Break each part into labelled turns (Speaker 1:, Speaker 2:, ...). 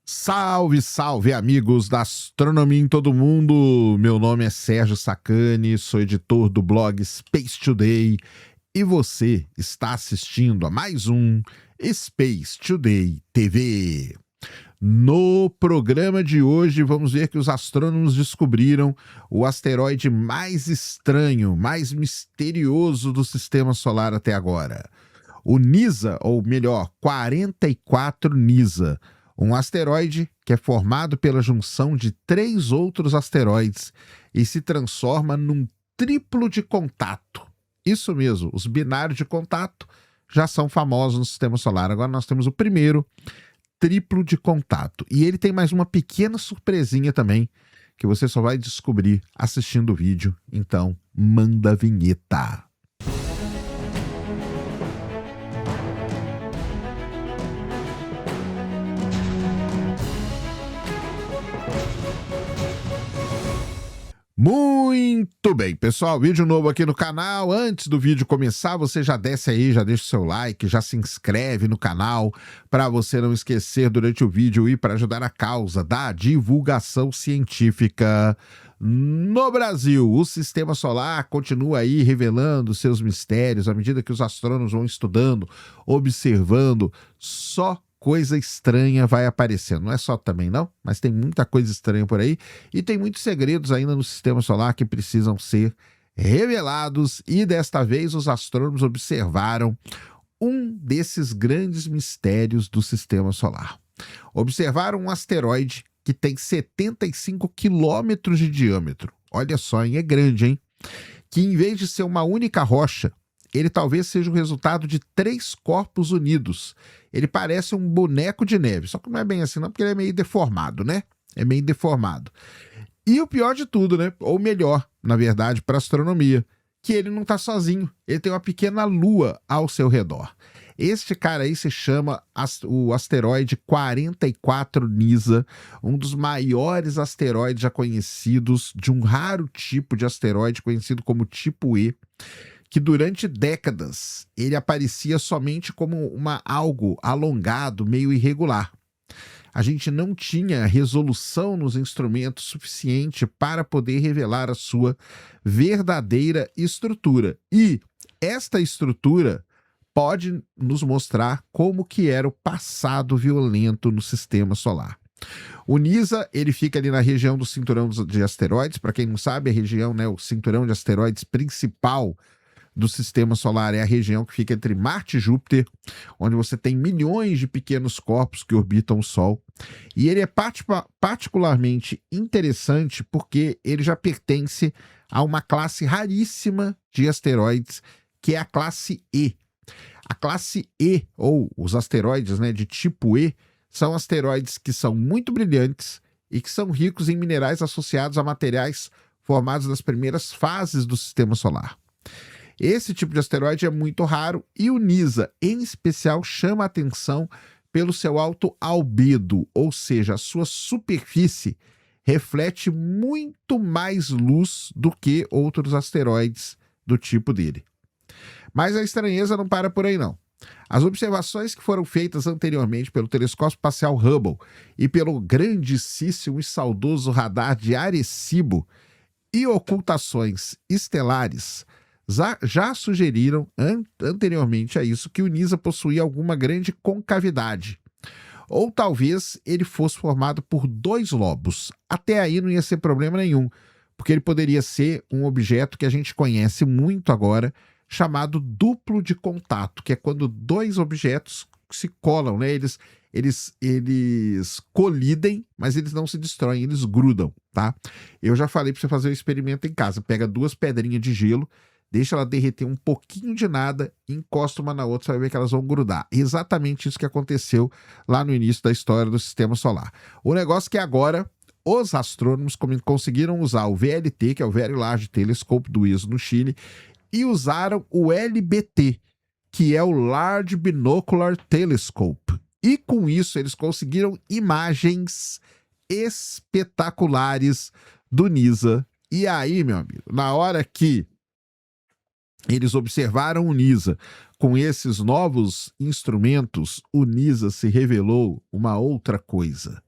Speaker 1: Salve, salve, amigos da astronomia em todo mundo! Meu nome é Sérgio Sacani, sou editor do blog Space Today e você está assistindo a mais um Space Today TV. No programa de hoje, vamos ver que os astrônomos descobriram o asteroide mais estranho, mais misterioso do sistema solar até agora. O NISA, ou melhor, 44 NISA, um asteroide que é formado pela junção de 3 outros asteroides e se transforma num triplo de contato. Isso mesmo, os binários de contato já são famosos no sistema solar. Agora nós temos o primeiro triplo de contato. E ele tem mais uma pequena surpresinha também, que você só vai descobrir assistindo o vídeo. Então, manda a vinheta. Muito bem, pessoal, vídeo novo aqui no canal. Antes do vídeo começar, você já desce aí, já deixa o seu like, já se inscreve no canal para você não esquecer durante o vídeo e para ajudar a causa da divulgação científica no Brasil. O sistema solar continua aí revelando seus mistérios à medida que os astrônomos vão estudando, observando, só coisa estranha vai aparecendo. Não é só também não, mas tem muita coisa estranha por aí e tem muitos segredos ainda no sistema solar que precisam ser revelados, e desta vez os astrônomos observaram um desses grandes mistérios do sistema solar. Observaram um asteroide que tem 75 quilômetros de diâmetro. Olha só, hein? É grande, hein? Que em vez de ser uma única rocha, ele talvez seja o resultado de 3 corpos unidos. Ele parece um boneco de neve, só que não é bem assim não, porque ele é meio deformado, né? É meio deformado. E o pior de tudo, né? Ou melhor, na verdade, para a astronomia, que ele não está sozinho. Ele tem uma pequena lua ao seu redor. Este cara aí se chama o asteroide 44 NISA, um dos maiores asteroides já conhecidos, de um raro tipo de asteroide conhecido como tipo E, que durante décadas ele aparecia somente como algo alongado, meio irregular. A gente não tinha resolução nos instrumentos suficiente para poder revelar a sua verdadeira estrutura. E esta estrutura pode nos mostrar como que era o passado violento no sistema solar. O NISA, ele fica ali na região do cinturão de asteroides. Para quem não sabe, a região, né, o cinturão de asteroides principal do sistema solar é a região que fica entre Marte e Júpiter, onde você tem milhões de pequenos corpos que orbitam o Sol. E ele é particularmente interessante porque ele já pertence a uma classe raríssima de asteroides, que é a classe E. A classe E, ou os asteroides, né, de tipo E, são asteroides que são muito brilhantes e que são ricos em minerais associados a materiais formados nas primeiras fases do sistema solar. Esse tipo de asteroide é muito raro e o NISA, em especial, chama a atenção pelo seu alto albedo, ou seja, a sua superfície reflete muito mais luz do que outros asteroides do tipo dele. Mas a estranheza não para por aí não. As observações que foram feitas anteriormente pelo telescópio espacial Hubble e pelo grandíssimo e saudoso radar de Arecibo e ocultações estelares já sugeriram anteriormente a isso que o NISA possuía alguma grande concavidade. Ou talvez ele fosse formado por 2 lobos. Até aí não ia ser problema nenhum, porque ele poderia ser um objeto que a gente conhece muito agora, chamado duplo de contato, que é quando 2 objetos se colam, né? Eles colidem, mas eles não se destroem, eles grudam, tá? Eu já falei para você fazer o experimento em casa. Pega 2 pedrinhas de gelo, deixa ela derreter um pouquinho de nada, encosta uma na outra, você vai ver que elas vão grudar. Exatamente isso que aconteceu lá no início da história do sistema solar. O negócio é que agora os astrônomos conseguiram usar o VLT, que é o Very Large Telescope do ISO no Chile, e usaram o LBT, que é o Large Binocular Telescope. E com isso eles conseguiram imagens espetaculares do NISA. E aí, meu amigo, na hora que eles observaram o NISA com esses novos instrumentos, o NISA se revelou uma outra coisa.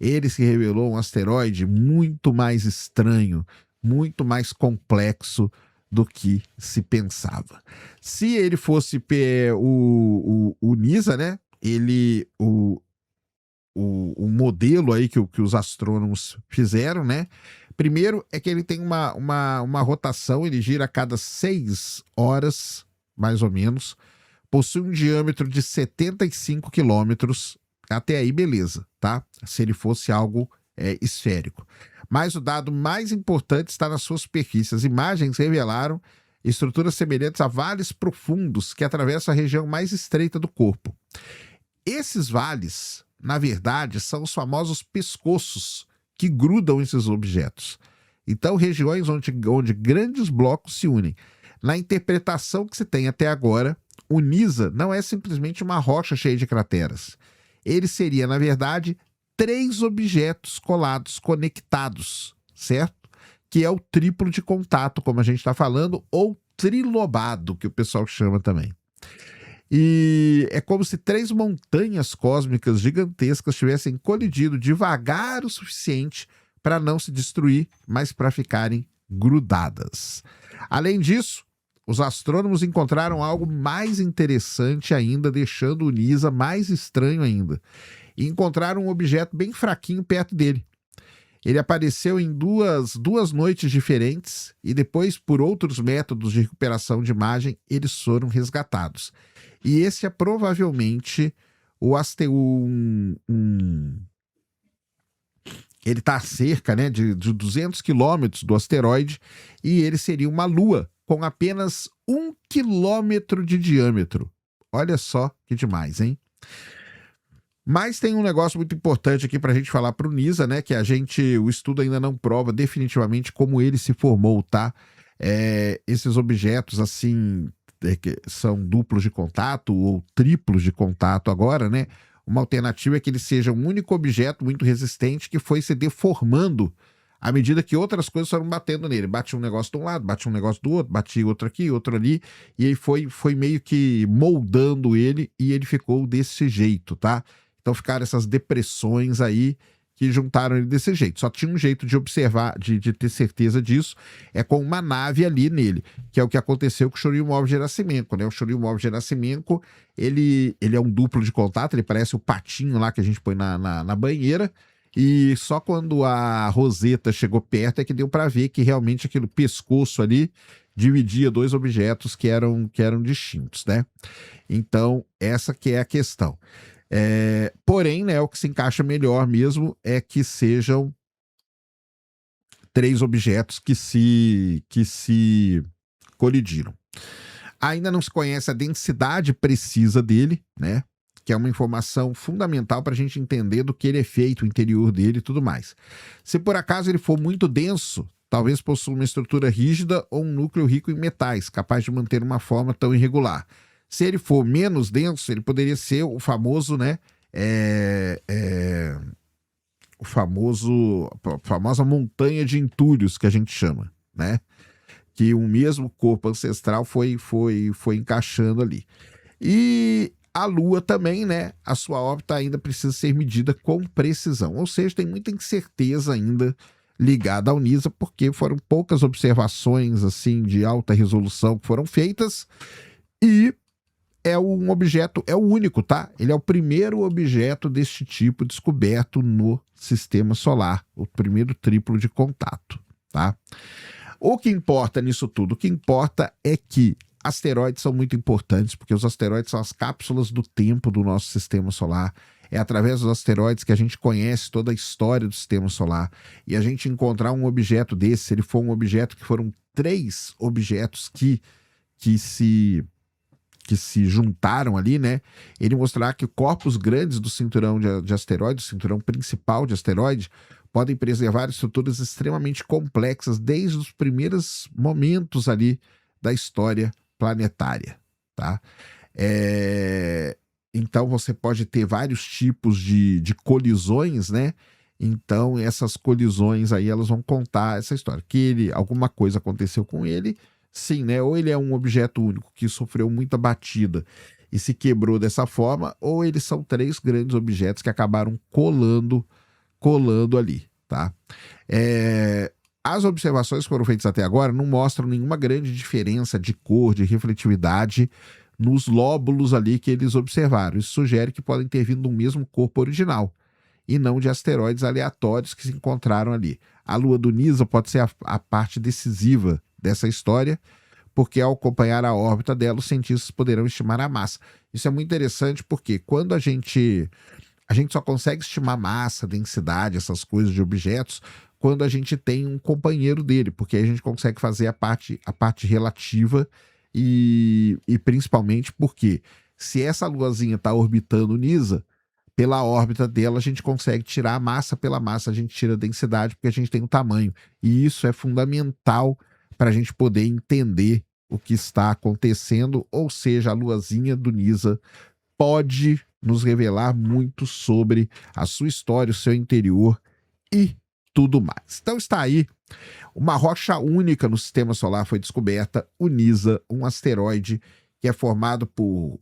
Speaker 1: ele se revelou um asteroide muito mais estranho, muito mais complexo do que se pensava. Se ele fosse o NISA, né? O modelo aí que os astrônomos fizeram, né? Primeiro é que ele tem uma rotação, ele gira a cada 6 horas, mais ou menos, possui um diâmetro de 75 quilômetros, até aí beleza, tá? Se ele fosse algo esférico. Mas o dado mais importante está na sua superfície. As imagens revelaram estruturas semelhantes a vales profundos que atravessam a região mais estreita do corpo. Esses vales, na verdade, são os famosos pescoços que grudam esses objetos. Então, regiões onde grandes blocos se unem. Na interpretação que se tem até agora, o NISA não é simplesmente uma rocha cheia de crateras. Ele seria, na verdade, 3 objetos colados, conectados, certo? Que é o triplo de contato, como a gente está falando, ou trilobado, que o pessoal chama também. E é como se 3 montanhas cósmicas gigantescas tivessem colidido devagar o suficiente para não se destruir, mas para ficarem grudadas. Além disso, os astrônomos encontraram algo mais interessante ainda, deixando o NISA mais estranho ainda. E encontraram um objeto bem fraquinho perto dele. Ele apareceu em duas noites diferentes e depois, por outros métodos de recuperação de imagem, eles foram resgatados. E esse é provavelmente ele está a cerca, né, de 200 quilômetros do asteroide e ele seria uma lua com apenas 1 quilômetro de diâmetro. Olha só que demais, hein? Mas tem um negócio muito importante aqui para a gente falar para o NISA, né? Que o estudo ainda não prova definitivamente como ele se formou, tá? Esses objetos, assim, que são duplos de contato ou triplos de contato agora, né? Uma alternativa é que ele seja um único objeto muito resistente que foi se deformando à medida que outras coisas foram batendo nele. Bate um negócio de um lado, bate um negócio do outro, bate outro aqui, outro ali, e aí foi meio que moldando ele e ele ficou desse jeito, tá? Então ficaram essas depressões aí que juntaram ele desse jeito. Só tinha um jeito de observar, de ter certeza disso, é com uma nave ali nele, que é o que aconteceu com o Churyumov Gerasimenko, né? O Churyumov Gerasimenko, ele é um duplo de contato, ele parece o patinho lá que a gente põe na banheira, e só quando a Rosetta chegou perto é que deu para ver que realmente aquele pescoço ali dividia 2 objetos que eram distintos, né? Então, essa que é a questão. Porém, né, o que se encaixa melhor mesmo é que sejam 3 objetos que se colidiram. Ainda não se conhece a densidade precisa dele, né? Que é uma informação fundamental para a gente entender do que ele é feito, o interior dele e tudo mais. Se por acaso ele for muito denso, talvez possua uma estrutura rígida ou um núcleo rico em metais, capaz de manter uma forma tão irregular. Se ele for menos denso, ele poderia ser o famoso, né? A famosa montanha de entulhos que a gente chama, né? Que o mesmo corpo ancestral foi encaixando ali. E a Lua também, né? A sua órbita ainda precisa ser medida com precisão. Ou seja, tem muita incerteza ainda ligada ao NISA, porque foram poucas observações assim de alta resolução que foram feitas e é um objeto, é o único, tá? Ele é o primeiro objeto deste tipo descoberto no sistema solar, o primeiro triplo de contato, tá? O que importa nisso tudo? O que importa é que asteroides são muito importantes, porque os asteroides são as cápsulas do tempo do nosso sistema solar. É através dos asteroides que a gente conhece toda a história do sistema solar. E a gente encontrar um objeto desse, se ele for um objeto que foram 3 objetos que se juntaram ali, né? Ele mostrar que corpos grandes do cinturão de asteroides, o cinturão principal de asteroide, podem preservar estruturas extremamente complexas desde os primeiros momentos ali da história planetária, tá? Então você pode ter vários tipos de colisões, né? Então essas colisões aí, elas vão contar essa história. Que alguma coisa aconteceu com ele, sim, né? Ou ele é um objeto único que sofreu muita batida e se quebrou dessa forma, ou eles são 3 grandes objetos que acabaram colando colando ali, tá? As observações que foram feitas até agora não mostram nenhuma grande diferença de cor, de refletividade nos lóbulos ali que eles observaram. Isso sugere que podem ter vindo do mesmo corpo original e não de asteroides aleatórios que se encontraram ali. A lua do Nisa pode ser a parte decisiva dessa história, porque ao acompanhar a órbita dela, os cientistas poderão estimar a massa. Isso é muito interessante porque quando a gente só consegue estimar massa, densidade, essas coisas de objetos, quando a gente tem um companheiro dele, porque aí a gente consegue fazer a parte relativa e principalmente porque se essa luazinha está orbitando o Nisa, pela órbita dela a gente consegue tirar a massa, pela massa a gente tira a densidade, porque a gente tem o tamanho. E isso é fundamental para a gente poder entender o que está acontecendo, ou seja, a luazinha do Nisa pode nos revelar muito sobre a sua história, o seu interior e tudo mais. Então está aí, uma rocha única no sistema solar foi descoberta, o Nisa, um asteroide que é formado por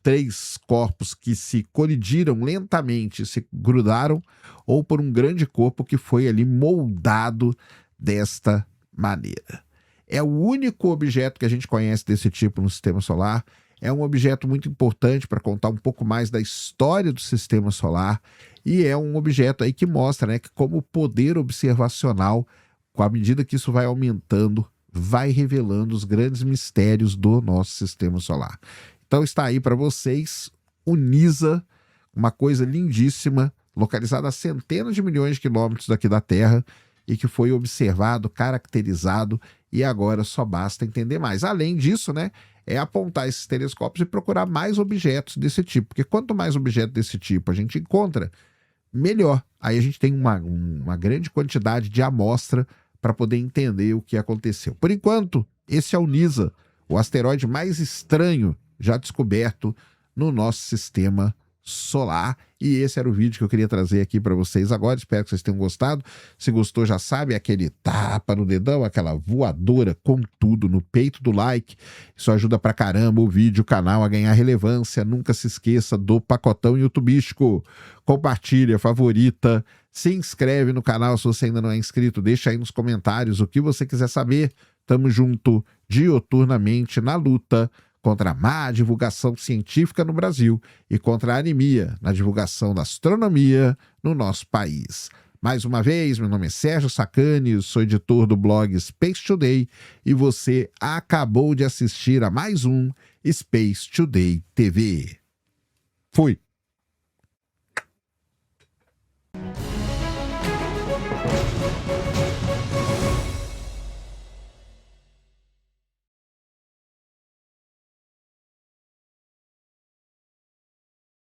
Speaker 1: 3 corpos que se colidiram lentamente, se grudaram, ou por um grande corpo que foi ali moldado desta maneira. É o único objeto que a gente conhece desse tipo no sistema solar. É um objeto muito importante para contar um pouco mais da história do sistema solar e é um objeto aí que mostra, né, que como o poder observacional, com a medida que isso vai aumentando, vai revelando os grandes mistérios do nosso sistema solar. Então está aí para vocês o Nisa, uma coisa lindíssima, localizada a centenas de milhões de quilômetros daqui da Terra e que foi observado, caracterizado e agora só basta entender mais. Além disso, né, é apontar esses telescópios e procurar mais objetos desse tipo, porque quanto mais objetos desse tipo a gente encontra, melhor. Aí a gente tem uma grande quantidade de amostra para poder entender o que aconteceu. Por enquanto, esse é o Nisa, o asteroide mais estranho já descoberto no nosso sistema solar. E esse era o vídeo que eu queria trazer aqui para vocês agora. Espero que vocês tenham gostado. Se gostou, já sabe, aquele tapa no dedão, aquela voadora com tudo no peito do like. Isso ajuda pra caramba o vídeo, o canal a ganhar relevância. Nunca se esqueça do pacotão youtubístico. Compartilha, favorita, se inscreve no canal se você ainda não é inscrito. Deixa aí nos comentários o que você quiser saber. Tamo junto diuturnamente na luta contra a má divulgação científica no Brasil e contra a anemia na divulgação da astronomia no nosso país. Mais uma vez, meu nome é Sérgio Sacani, sou editor do blog Space Today e você acabou de assistir a mais um Space Today TV. Fui!